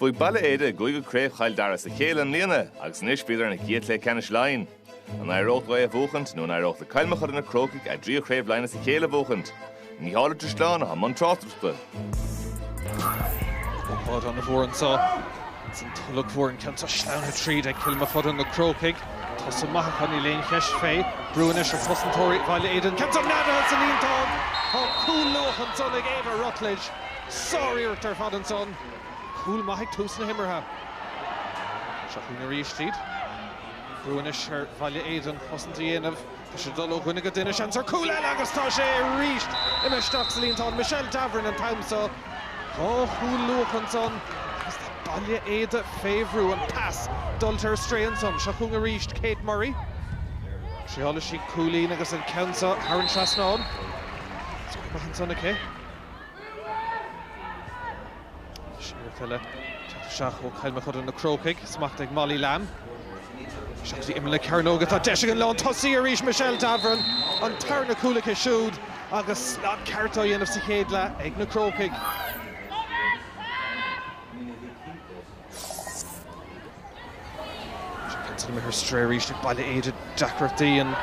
Fwy balla éide goig go craobh chail daras a chéile an líana agus níos bíidir na giat le canis lein. An aireocht roi a bhuachant nó an aireocht le cailmachar na crocaig a drí craobh lein a chéile bhuachant. Ní hála de sláán a man trátapsta. Fod an na bhór sa. It's an tullag bhór an canta sláán a tríd ag cailmachar na crocaig. Tás a maith chuí léon cheis fé. Brúinis ar fosantóirí bhaile éidir canta nada sa líontán. Tá cúil luach an son ag Ava Rutledge. Sorry tar fad an son. Cúil maith tús na himmartha. Seachú na ríostríd. Brúinis ar bhaile éidir fosanta dhéanamh. Tá sé dul ó ghuine go duine seans ar cúil eile agus tá sé ríist. Imisteach sa líontán Michelle Davern an tamsa. Tá cúil luach an son. Baile éide féhrú an pass dultar stré an son. Seachú na ríist Kate Murray. Tríála sí cúlín agus an cansa Haran Trasnán. Sgwymach an son aché. Siartile seach ó cailmachar na crocaig, smacht ag Molly Lamb. Seach sí imle Carnoga tá deise an lán tosí a rís Michelle Davern an tarna cúlacha siúd agus an cartá dhéanamh sa chéad le ag na crocaig. Cantal me her stré rís ag baile éide Dacrachtaí an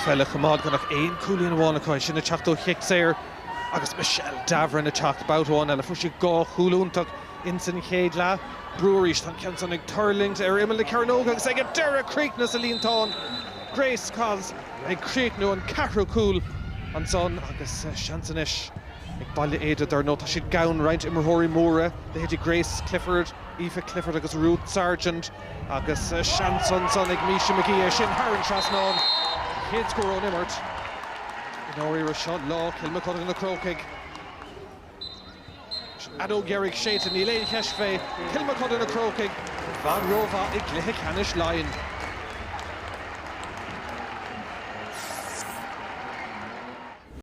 fella chamád gannach éon cúlín bhána cáil sinna teachtó chiic séir agus Michelle Davern a teacht báutháin eile fuair sí gá chúlúntaach in san chéad le. Breweries tan ceantan ag Turlings ar imime le Carnoga agus ag a deire críicna sa líontán. Grace Cos ag críicnú an carú cúil an son agus seansanis ag baile éide dar nó tá siad gabhann roinnt imirthirí móra de héidir Grace Clifford, Aoife Clifford agus Ruth Sargent agus seansan son ag Misha McGee sin Haran Trasnán. Chéad scór ón immert. In áirí ra seo lá Kilmacud na crocaig. Adó Gerrig Shaitan ní léon cheis fé Kilmacud na crocaig. Van Rova ag glithe canis lein.